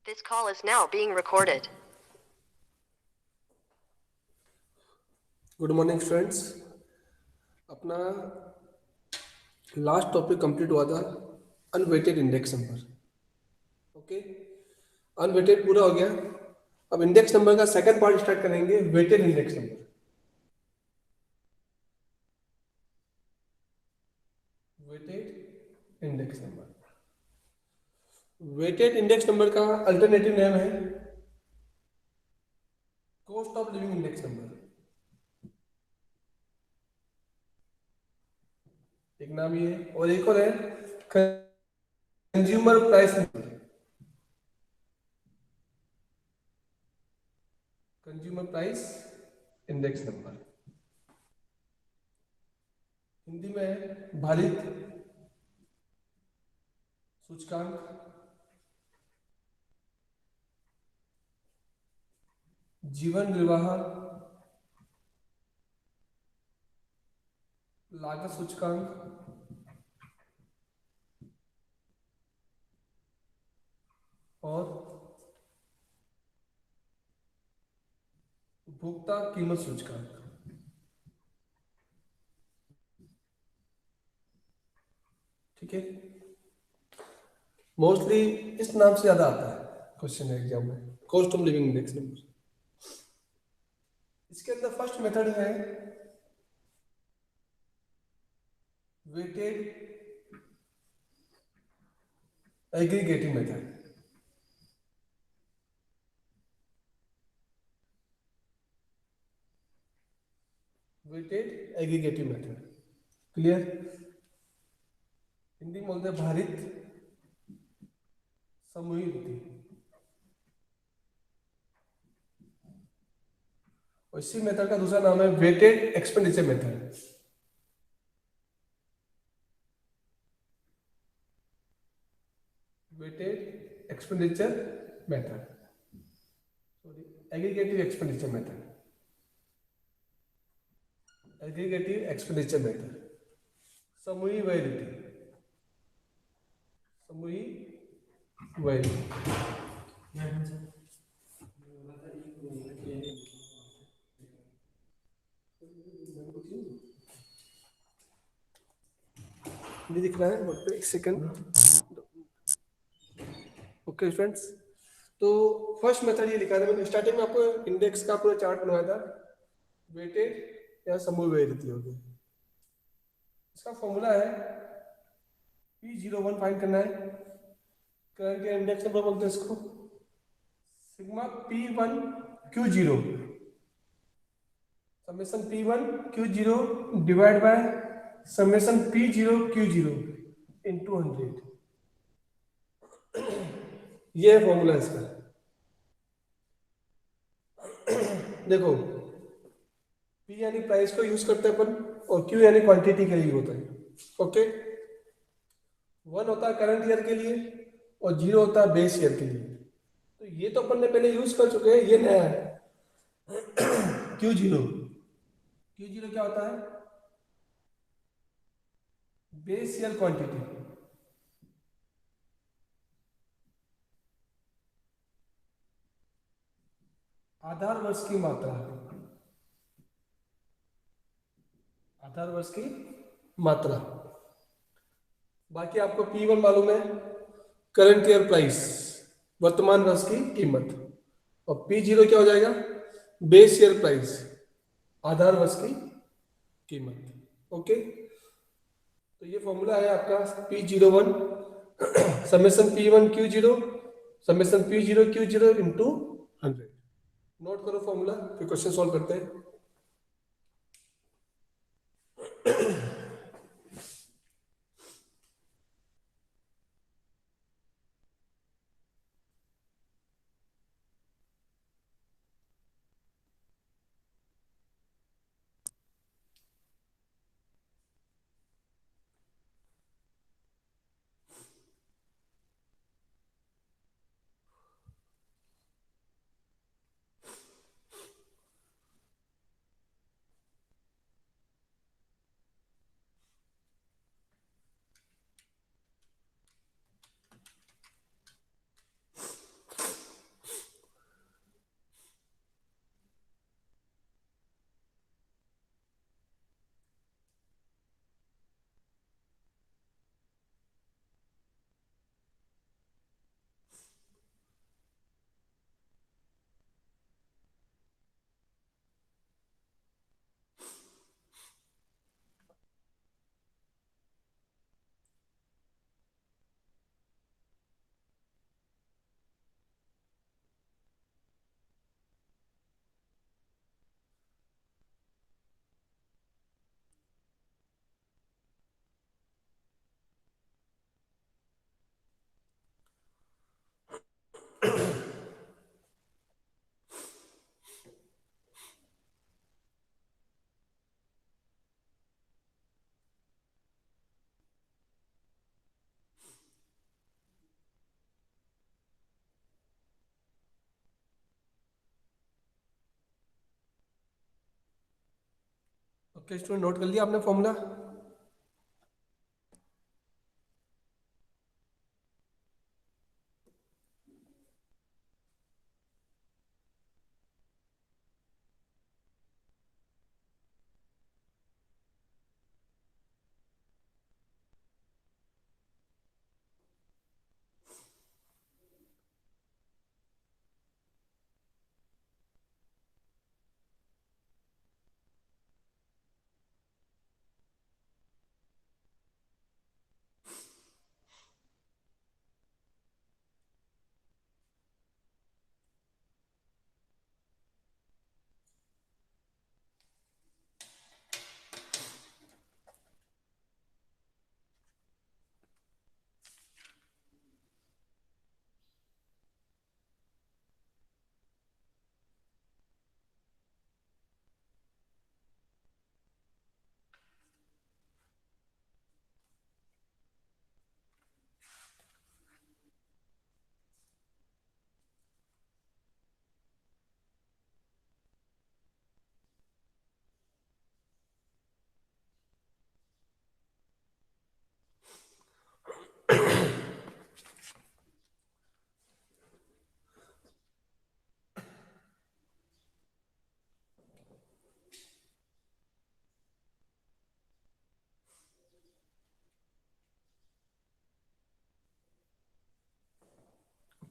This call is now being recorded. Good morning students. अपना last topic complete हुआ था unweighted index number. Okay, unweighted पूरा हो गया। अब इंडेक्स नंबर का सेकंड पार्ट स्टार्ट करेंगे, weighted index number. Weighted index number, weighted index number का अल्टरनेटिव नेम है cost of living index number. एक नाम ये है, और एक और है consumer price number. Consumer price index number Hindi में है भारित सूचकांक जीवन निर्वाह लागत सूचकांक और उपभोक्ता कीमत सूचकांक। ठीक है, मोस्टली इस नाम से ज्यादा आता है क्वेश्चन एग्जाम में, cost of living index number. इसके अंदर फर्स्ट मेथड है weighted aggregating method. Weighted aggregative method clear? Hindi में बोलते हैं भारित समूही विधि। और इसी मेथड का दूसरा नाम है weighted expenditure method. Weighted expenditure method, sorry, aggregative expenditure method. Aggregative expenditure method, समूही व्यय रीति। समूही व्यय नहीं दिख रहा है बोर्ड पे, एक सेकंड। ओके स्टूडेंट्स, तो फर्स्ट मेथड ये लिखा था मैंने स्टार्टिंग में, आपको इंडेक्स का पूरा चार्ट बनवाया था। वेटेड या समूह व्यय रीति होगी। इसका फॉर्मूला है P01 फाइंड करना है। करंट इंडेक्स नंबर बोलते हैं इसको, sigma P1 Q0 summation P1 Q0 divide by summation P0 Q0 into 100। ये है फॉर्मूला इसका। देखो, P यानी प्राइस को यूज करते हैं अपन, और Q यानी क्वांटिटी के लिए होता है। ओके, 1 होता है करंट ईयर के लिए और 0 होता है बेस ईयर के लिए। तो ये तो अपन ने पहले यूज कर चुके हैं, ये नया है Q0। Q0 क्या होता है? Base year quantity. आधार वर्ष की मात्रा। आधार वर्ष की मात्रा। बाकी आपको P1 मालूम है, करंट ईयर प्राइस, वर्तमान वर्ष की कीमत। और P0 क्या हो जाएगा? बेस ईयर प्राइस, आधार वर्ष की कीमत। ओके, तो ये फॉर्मूला है आपका P01 summation P1 Q0 summation P0 Q0 into 100। Note करो फॉर्मूला, फिर क्वेश्चन सॉल्व करते हैं। ओके स्टूडेंट, नोट कर लिया आपने फॉर्मूला?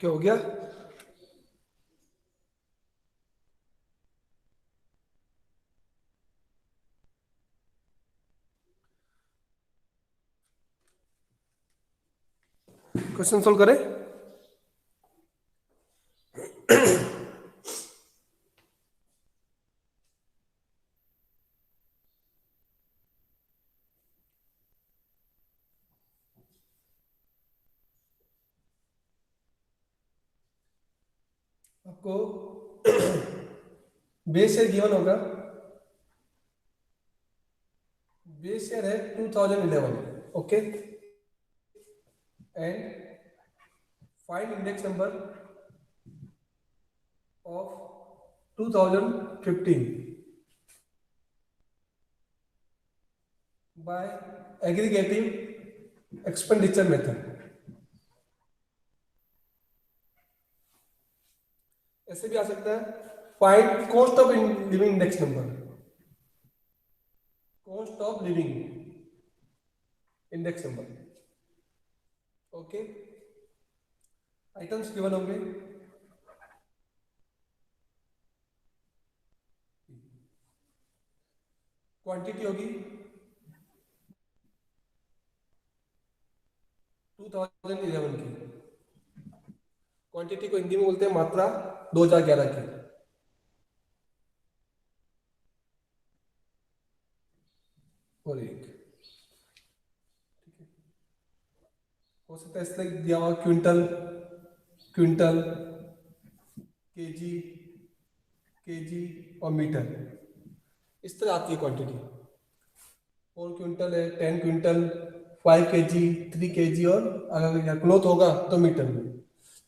क्या हो गया? क्वेश्चन सोल्व करें? आपको बेस ईयर गिवन होगा। बेस ईयर है 2011, okay, and find index number of 2015 by aggregating expenditure method। ऐसे भी आ सकता है, find cost of living index number, cost of living index number, okay. Items given होंगे, quantity होगी 2011 की, क्वांटिटी को हिंदी में बोलते हैं मात्रा 2011 की, और एक हो सकता है इसलिए दिया हुआ क्विंटल, क्विंटल, केजी, केजी और मीटर, इस तरह आती है क्वांटिटी। 4 क्विंटल है, 10 क्विंटल, 5 केजी, 3 केजी, और अगर क्लॉथ होगा तो मीटर में,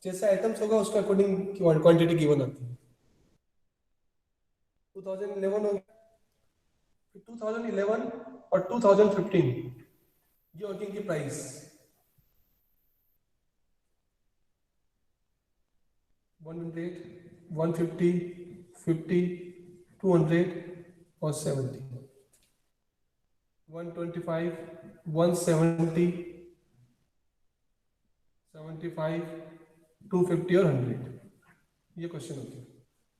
जैसे आइटम्स होगा उसके अकॉर्डिंग क्वांटिटी गिवन आती है। 2011 हो, 2011 और 2015 ये होगी इनकी प्राइस। 100, 150, 50, 200 और 70, 125, 170, 75, 250 और 100, ये क्वेश्चन होते हैं,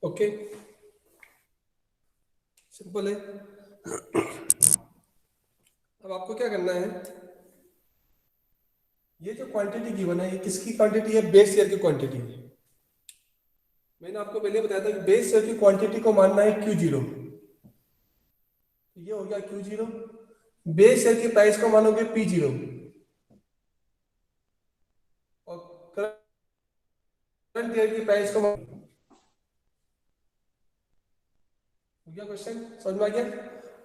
ओके, सिंपल है। अब आपको क्या करना है, ये जो क्वांटिटी गिवन है ये किसकी क्वांटिटी है? बेस ईयर की क्वांटिटी है। मैंने आपको पहले बताया था कि बेस ईयर की क्वांटिटी को मानना है Q0, तो ये हो गया Q0। बेस ईयर की प्राइस को मानोगे P0, और करंट ईयर की प्राइस को हो गया। क्वेश्चन समझ में आ गया?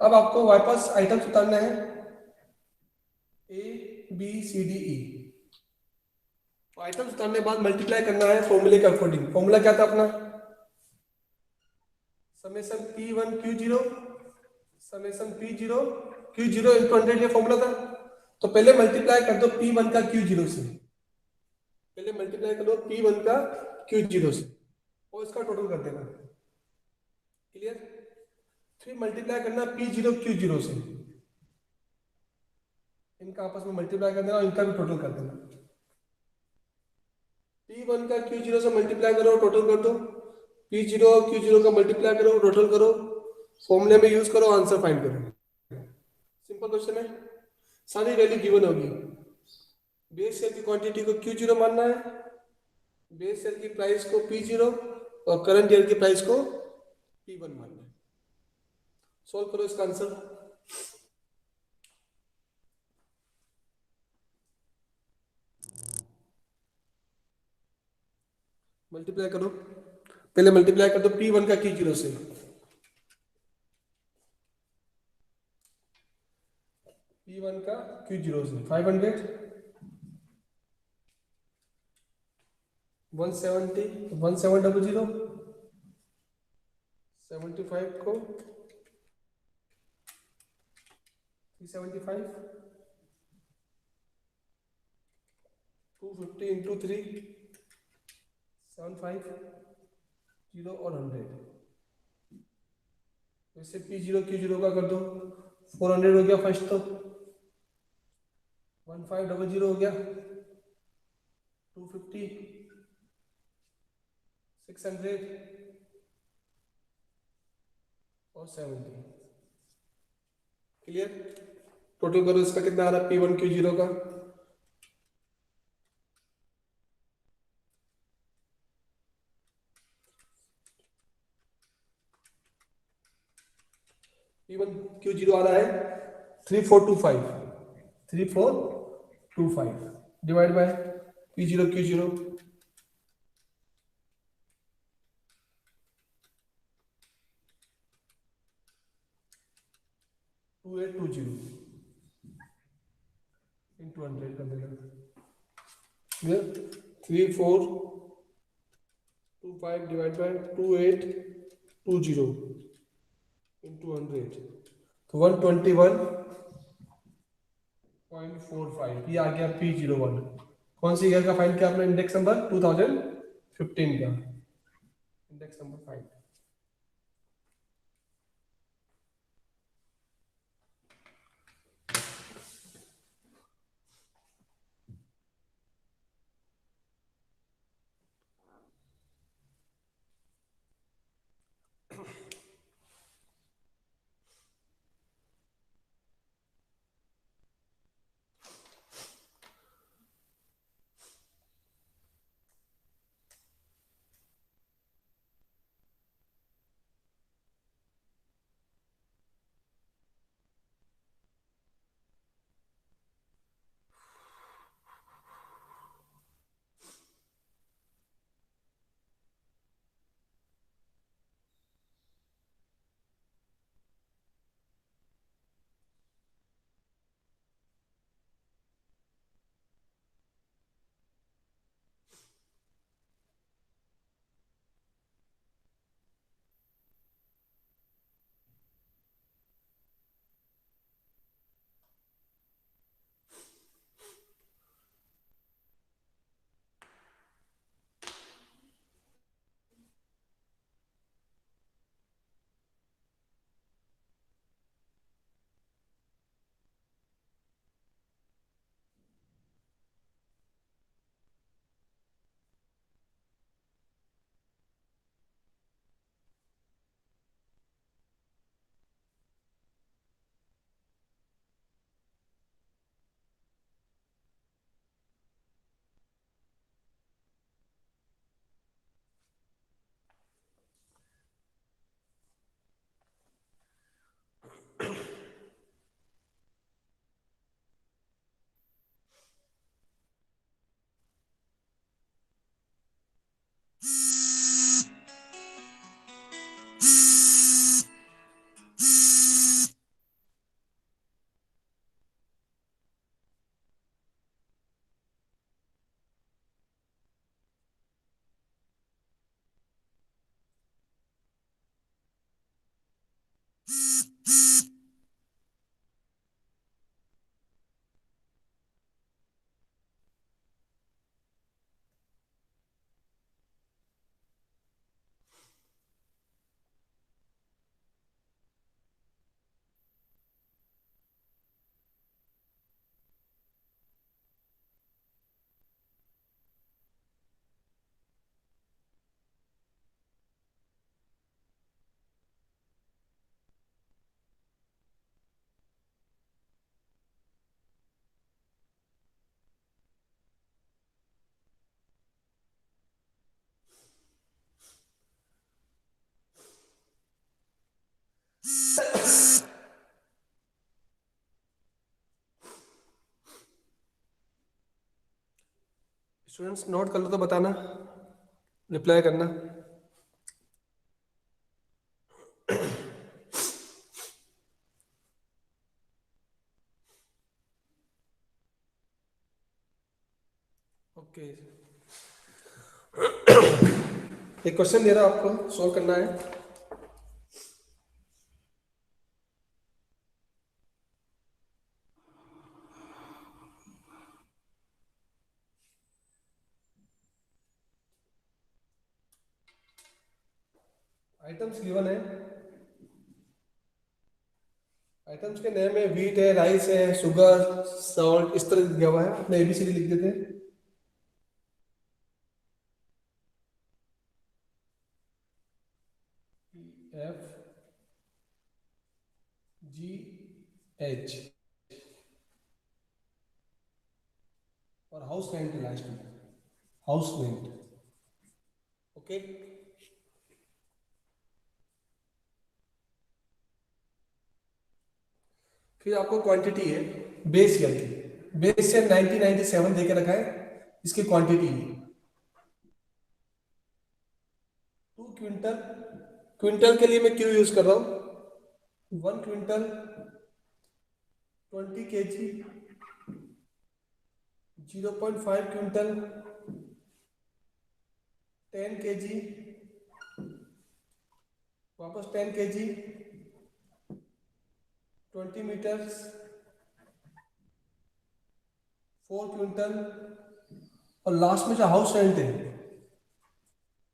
अब आपको वापस आइटम्स उतारना है, ABCDE, आइटम्स उतारने के बाद मल्टीप्लाई करना है फॉर्मूले के अकॉर्डिंग। फॉर्मूला क्या था अपना? Summation P1 Q0 summation P0 Q0 into 100 ये फॉर्मूला था। तो पहले मल्टीप्लाई कर दो P1 का Q0 से, पहले मल्टीप्लाई कर दो P1 का Q0 से और इसका टोटल कर देना। क्लियर? फिर मल्टीप्लाई करना P0 Q0 से, इनका आपस में मल्टीप्लाई कर देना और इनका भी टोटल कर देना। P1 का Q0 से मल्टीप्लाई करो, टोटल कर दो। P0 और Q0 का मल्टीप्लाई करो, टोटल करो, फॉर्मूले में यूज करो, आंसर फाइंड करो। सिंपल क्वेश्चन है, सारी वैल्यू गिवन होगी। बेस शेयर की क्वांटिटी को Q0 मानना है, बेस शेयर की प्राइस को P0 और करंट ईयर की प्राइस को P1 मानना है। सॉल्व करो इसका आंसर। मल्टीप्लाई करो, पहले मल्टीप्लाई कर दो P1 का Q0 से, P1 का Q0 से 500 170 1700 75 को 375 250 इंटू 3 75 0 और 100। वैसे P0 Q0 का कर दो, 400 हो गया फर्स्ट, तो 1500 हो गया, 250 600 और 70। क्लियर? टोटल करो, इसका कितना आ रहा है P1 Q0 का? P1 Q0 आ रहा है 3425, 3425 divide by P0 Q0 2820 into 100 कर देना। 3425 डिवाइड बाय 2820 इंटू 100, तो 121.45 ये आ गया P01। कौन सी ईयर का फाइंड किया आपने? इंडेक्स नंबर 2015 का, इंडेक्स नंबर 5। स्टूडेंट्स नोट कर लो तो बताना, रिप्लाई करना। ओके, एक क्वेश्चन दे रहा हूं आपको, सॉल्व करना है। आइटम्स गिवन है, आइटम्स के नेम है, व्हीट है, राइस है, शुगर, सॉल्ट, इस तरह दिया हुआ है। अपने एबीसीडी लिख देते हैं। एफ जी एच और हाउस रेंट लास्ट में, हाउस रेंट। ओके, फिर आपको क्वांटिटी है बेस ईयर की, बेस ईयर 1997 देके रखा है, इसकी क्वांटिटी है 2 क्विंटल। क्विंटल के लिए मैं क्यों यूज कर रहा हूं, 1 क्विंटल 20 kg, 0.5 क्विंटल 10 kg, वापस 10 kg 20 मीटर्स, 4 क्विंटल। और लास्ट में जो हाउस रेंट है,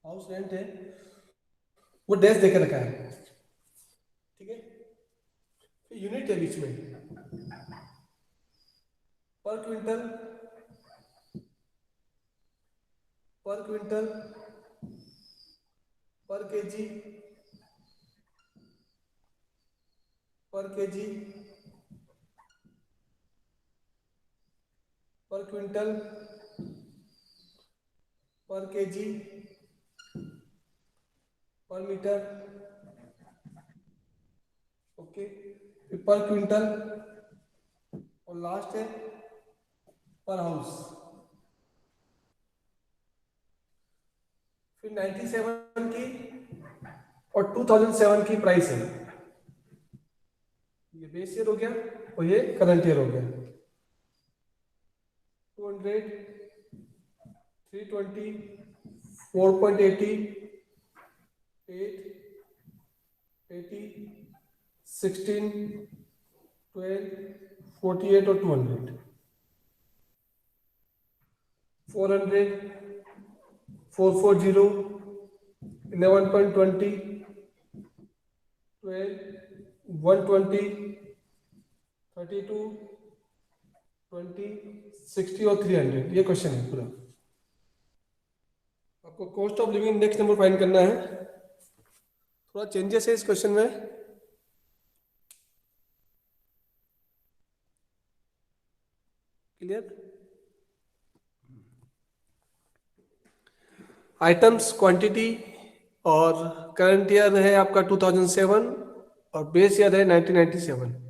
हाउस रेंट है वो डैश देकर रखा है, ठीक है। फिर यूनिट है बीच में, पर क्विंटल, पर क्विंटल, पर केजी, पर केजी, पर क्विंटल, पर केजी, पर मीटर। ओके, फिर पर क्विंटल और लास्ट है पर हाउस। फिर 97 की और 2007 की प्राइस है, ये बेस ईयर हो गया और ये करंट ईयर हो गया। 200, 320, 4.80, 8, 80, 16, 12, 48 और 200, 400, 440, 11.20, 12, 120, 32, 20, 60 और 300। ये क्वेश्चन है पूरा। आपको cost of living index number find करना है। थोड़ा चेंजेस है इस क्वेश्चन में। क्लियर? आइटम्स, क्वांटिटी और करंट ईयर है आपका 2007 और बेस ईयर है 1997।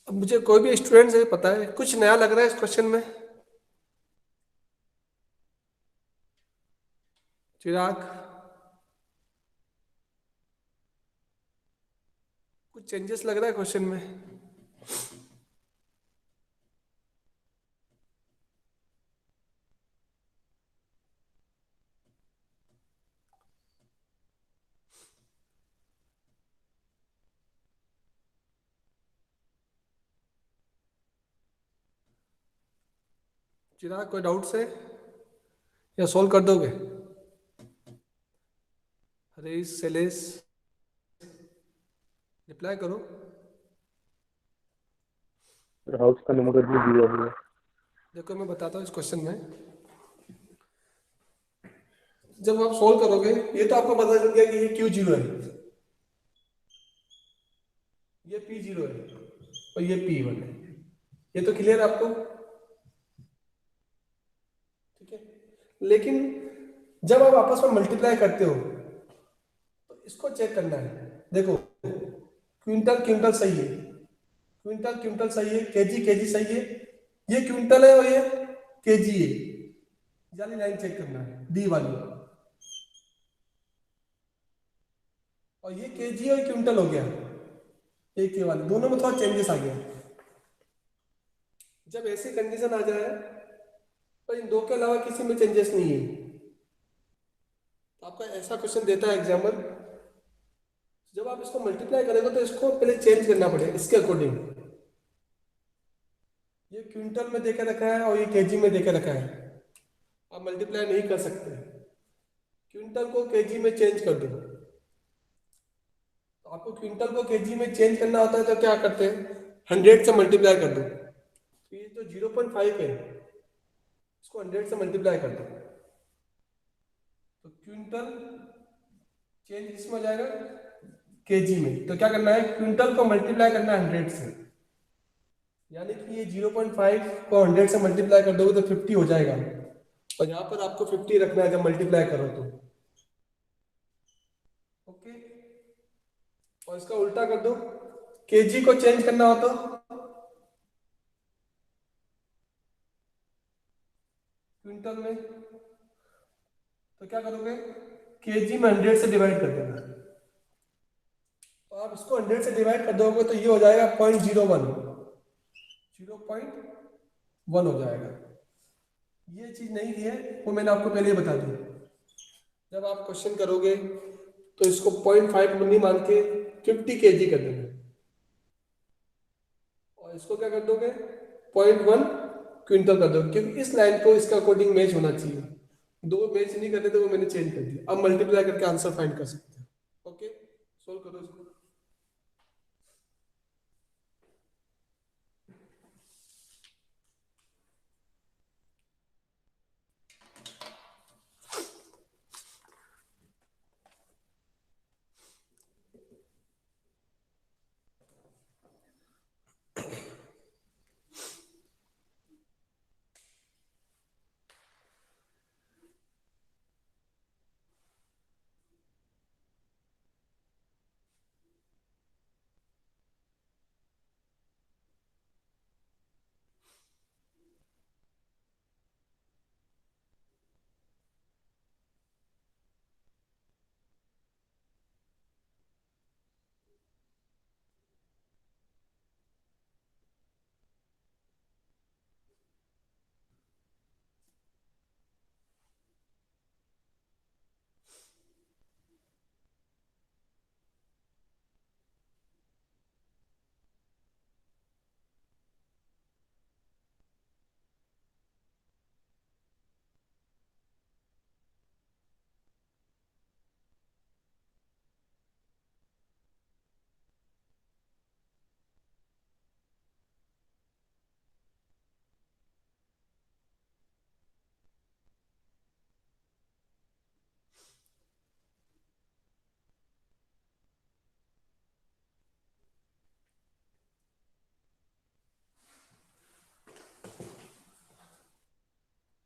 अब मुझे कोई भी स्टूडेंट से पता है कुछ नया लग रहा है इस क्वेश्चन में? चिराग, कुछ चेंजेस लग रहा है क्वेश्चन में? चिराग, कोई डाउट्स है या सॉल्व कर दोगे? हरीश, शैलेश, रिप्लाई करो। हाउस का नंबर भी दिया हुआ है। देखो मैं बताता हूँ इस क्वेश्चन में, जब आप सोल्व करोगे ये तो आपको पता चल गया कि ये क्यू जीरो है, ये P0 है और ये P1 है। ये तो क्लियर आपको? ठीक है। लेकिन जब आप आपस में मल्टीप्लाई करते हो तो इसको चेक करना है। देखो, क्विंटल क्विंटल सही है, क्विंटल क्विंटल सही है, केजी केजी सही है, ये क्विंटल है और ये केजी है, यानी लाइन चेक करना है डी वाली, और ये केजी और क्विंटल हो गया एक के वाले, दोनों में थोड़ा चेंजेस आ गया। जब ऐसी कंडीशन आ जाए तो इन दो के अलावा किसी में चेंजेस नहीं है, तो आपका ऐसा क्वेश्चन देता है एग्जामर, जब आप इसको मल्टीप्लाई करेंगे तो इसको पहले चेंज करना पड़ेगा इसके अकॉर्डिंग। ये क्विंटल में देके रखा है और ये केजी में देके रखा है, आप मल्टीप्लाई नहीं कर सकते। क्विंटल को केजी में चेंज कर दो, तो आपको क्विंटल को केजी में चेंज करना होता है तो क्या करते हैं, 100 से मल्टीप्लाई कर दो, तो ये जो 0.5 है इसको 100 से मल्टीप्लाई कर दो, तो क्विंटल चेंज इसमें हो जाएगा केजी में। तो क्या करना है, क्विंटल को मल्टीप्लाई करना है 100 से, यानी कि ये 0.5 को 100 से मल्टीप्लाई कर दोगे तो 50 हो जाएगा, और यहाँ पर आपको 50 रखना है जब मल्टीप्लाई करो तो। ओके, और इसका उल्टा कर दो, केजी को चेंज करना हो तो क्विंटल में, तो क्या करोगे, केजी में 100 से डिवाइड कर देना, तो आप इसको 100 से डिवाइड कर दोगे तो ये हो जाएगा 0.01, 0.1 हो जाएगा। ये चीज नहीं दी है वो मैंने आपको पहले ही बता दी। जब आप क्वेश्चन करोगे तो इसको 0.5 नहीं मान के 50 केजी कर देना, और इसको क्या कर दोगे 0.1 क्विंटल कर दोगे, क्योंकि इस लाइन को इसका अकॉर्डिंग मैच होना चाहिए। दो मैच नहीं करते तो वो मैंने चेंज कर दिया। अब मल्टीप्लाई करके आंसर फाइंड कर सकते हैं। ओके, सोल्व करो इसको।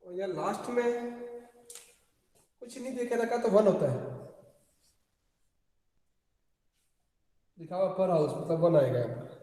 और यार लास्ट में कुछ नहीं देके रखा तो 1 होता है, लिखा हुआ पर हाउस मतलब 1 आएगा यहाँ पर।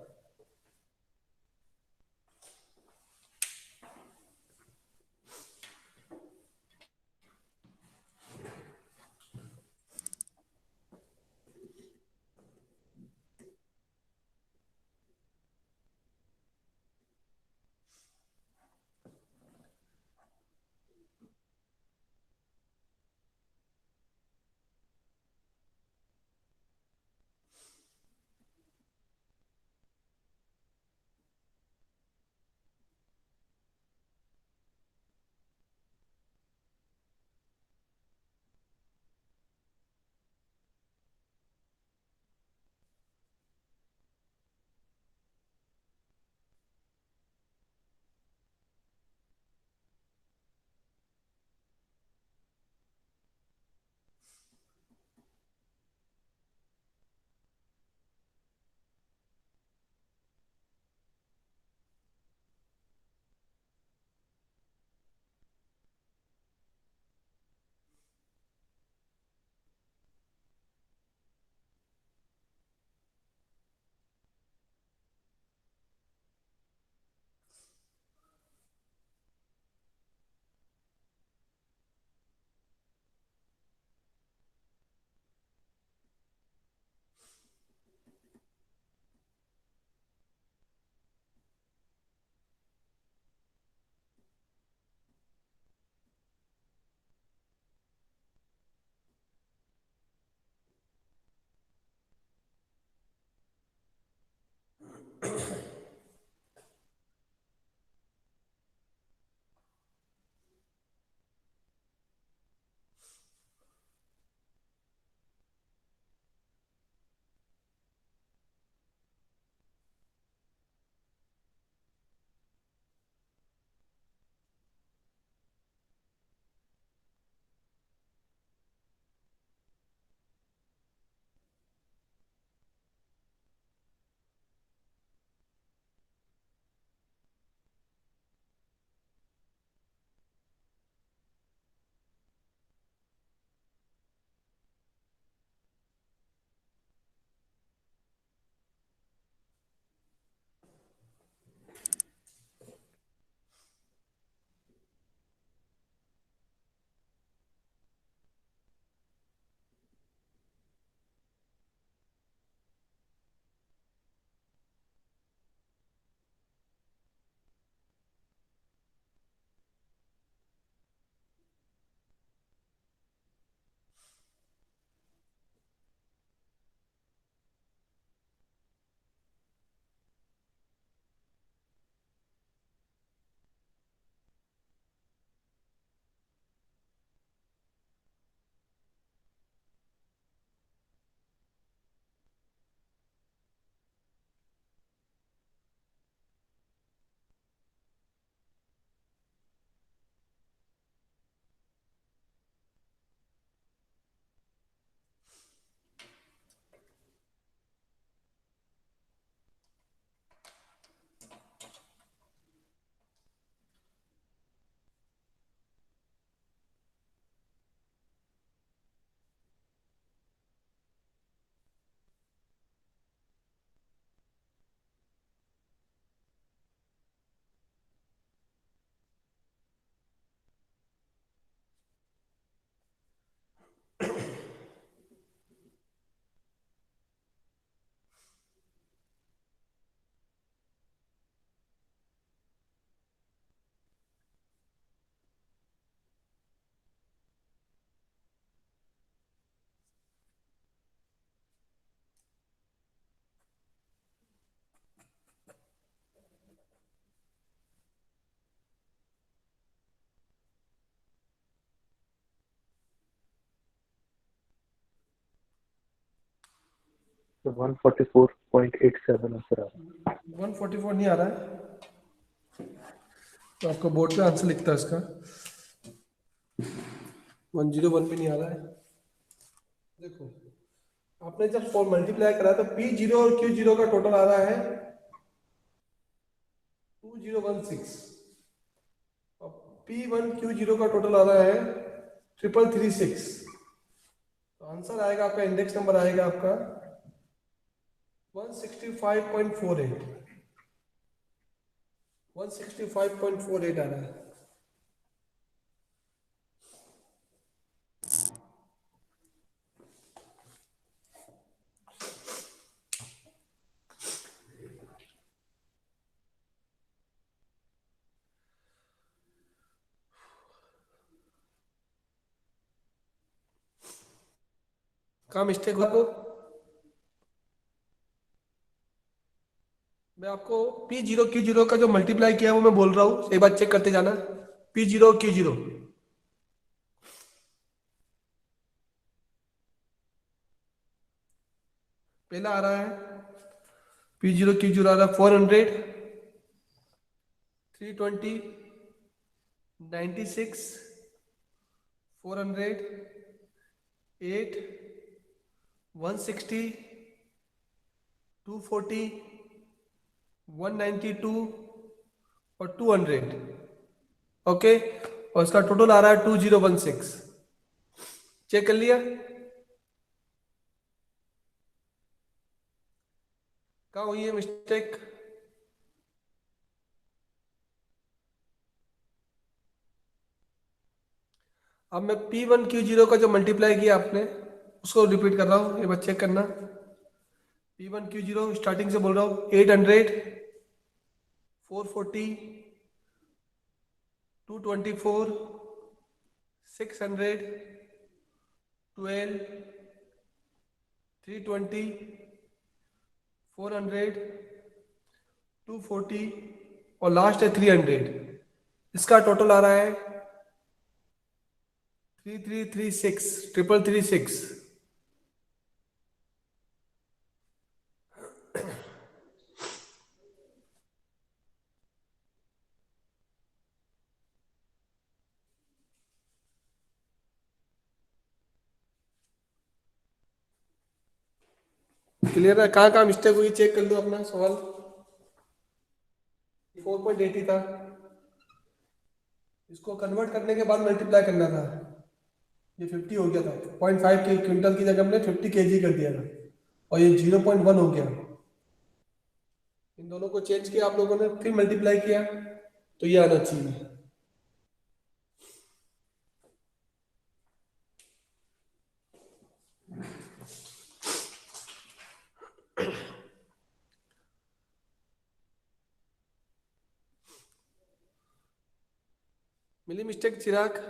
तो 144.87 आंसर आ रहा है। 144 नहीं आ रहा है, तो आपको बोर्ड पे आंसर लिखता है इसका। 101 भी नहीं आ रहा है। देखो, आपने जब फॉर मल्टीप्लाई करा तो P0 और Q0 का टोटल आ रहा है 2016, और P1 Q0 का टोटल आ रहा है 3336। तो आंसर आएगा आपका, इंडेक्स नंबर आएगा आपका 165.48, 165.48 आ रहा है। कहाँ मिस्टेक हुआ आपको? मैं आपको P0 Q0 का जो मल्टीप्लाई किया है वो मैं बोल रहा हूँ, एक बार चेक करते जाना। P0 Q0, पहला आ रहा है P0 Q0 आ रहा है 400, 320, 96, 400, 8, 160, 240, 192 और 200। ओके, और इसका टोटल आ रहा है 2016। चेक कर लिया? कहाँ हुई है मिस्टेक? अब मैं P1 Q0 का जो मल्टीप्लाई किया आपने उसको रिपीट कर रहा हूँ, एक बार चेक करना। P1 Q0 स्टार्टिंग से बोल रहा हूँ, 800, 440, 224, 600, 12, 320, 400, 240 और लास्ट है 300। इसका टोटल आ रहा है 3336, 3336। क्लियर है? कहाँ कहाँ मिस्टेक हुई चेक कर लो अपना सवाल। 4.80 था, इसको कन्वर्ट करने के बाद मल्टीप्लाई करना था, ये 50 हो गया था। 0.5 के क्विंटल की जगह हमने 50 kg कर दिया था, और ये 0.1 हो गया। इन दोनों को चेंज किया आप लोगों ने, फिर मल्टीप्लाई किया, तो ये आना चाहिए। मिली मिस्टेक चिराग?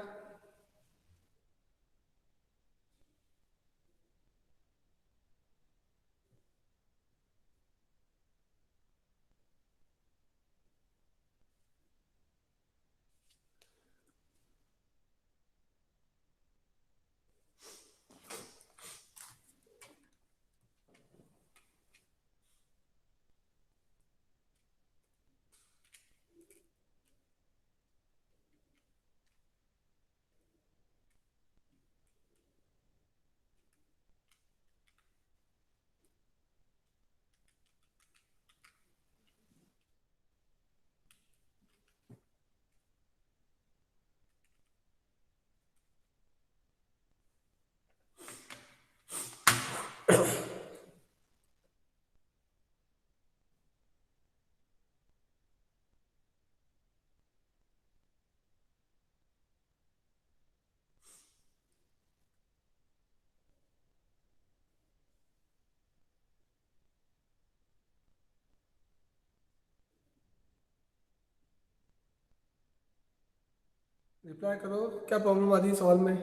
रिप्लाई करो, क्या प्रॉब्लम आ रही है सवाल में?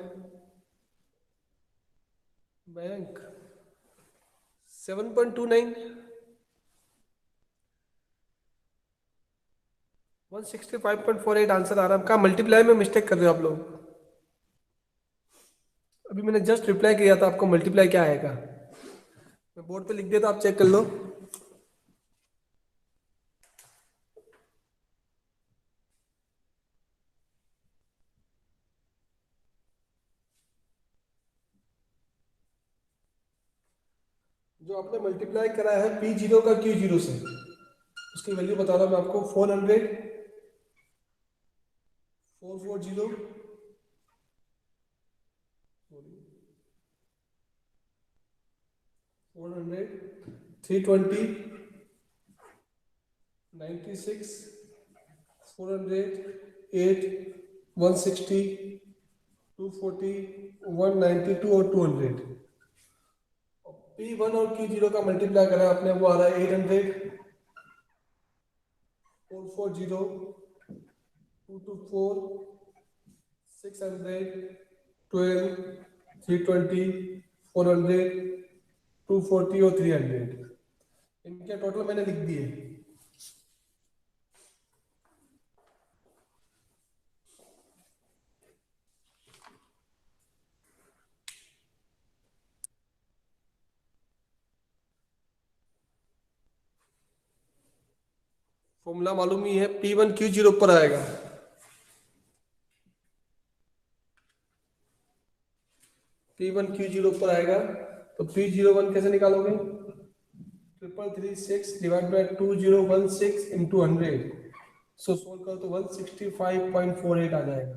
बैंक 7.29, 165.48 आंसर आ रहा है। कहाँ मल्टीप्लाई में मिस्टेक कर रहे हो आप लोग? अभी मैंने जस्ट रिप्लाई किया था आपको, मल्टीप्लाई क्या आएगा? मैं बोर्ड पे लिख दिया था, आप चेक कर लो। जो आपने मल्टीप्लाई करा है P0 का Q0 से, उसकी वैल्यू बता रहा हूं मैं आपको। 400, 440, 400, 320, 96, 400, 8, 160, 240, 192 और 200। P1 और Q0 का मल्टीप्लाई करा आपने, वो आ रहा है 800, 440, 224, 600, 12, 320, 400, 240 और 300। इनके टोटल मैंने लिख दिए। फॉर्मूला मालूम ही है, P1 Q0 ऊपर आएगा। P1 Q0 ऊपर आएगा, तो P01 कैसे निकालोगे? 336 divide by 2016 into 100। So solve करो तो 165.48 आ जाएगा।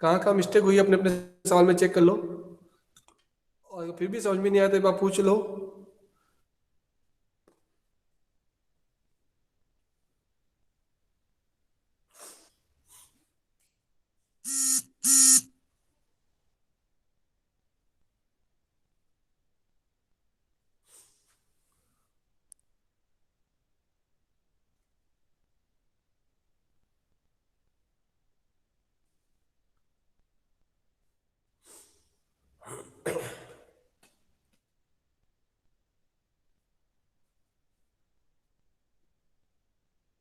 कहाँ कहाँ मिस्टेक हुई अपने अपने सवाल में चेक कर लो, और फिर भी समझ में नहीं आया तो एक बार पूछ लो।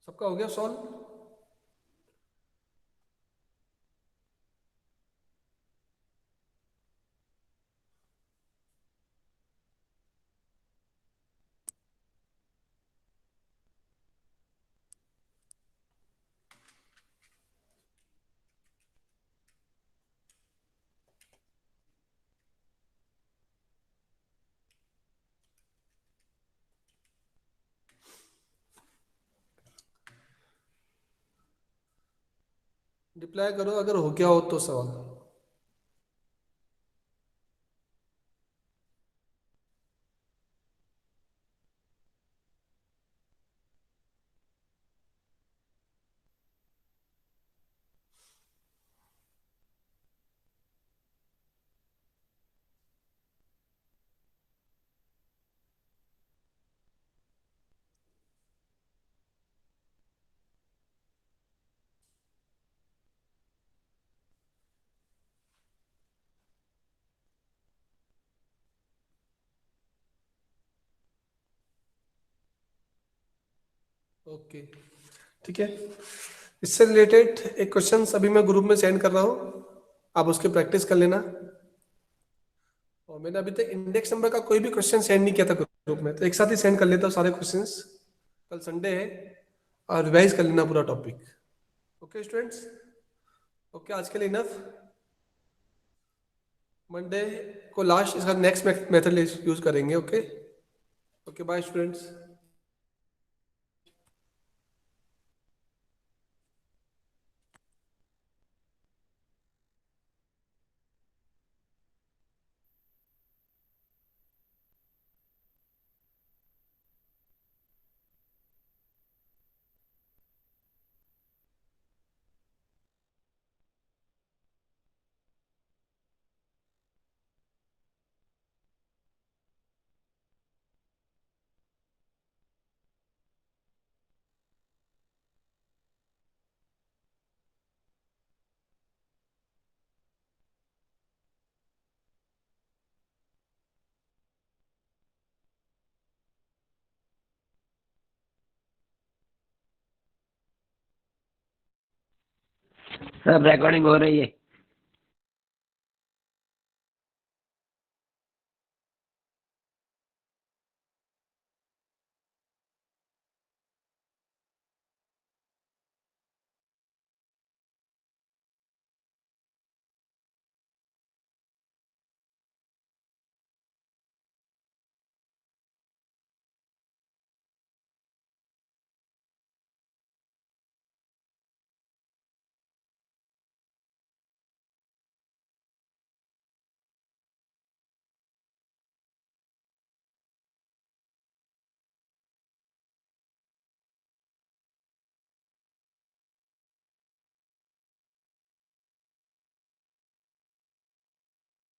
सबका हो गया सॉल्व? रिप्लाई करो अगर हो गया हो तो सवाल। ओके, ठीक है। इससे रिलेटेड एक क्वेश्चन अभी मैं ग्रुप में सेंड कर रहा हूँ, आप उसकी प्रैक्टिस कर लेना। और मैंने अभी तक इंडेक्स नंबर का कोई भी क्वेश्चन सेंड नहीं किया था ग्रुप में, तो एक साथ ही सेंड कर लेता हूँ सारे क्वेश्चंस। कल संडे है, और रिवाइज कर लेना पूरा टॉपिक। ओके स्टूडेंट्स, ओके आज के लिए इनफ। मंडे को लास्ट इसका नेक्स्ट मेथड यूज करेंगे। Okay, okay bye students. सब रिकॉर्डिंग हो रही है।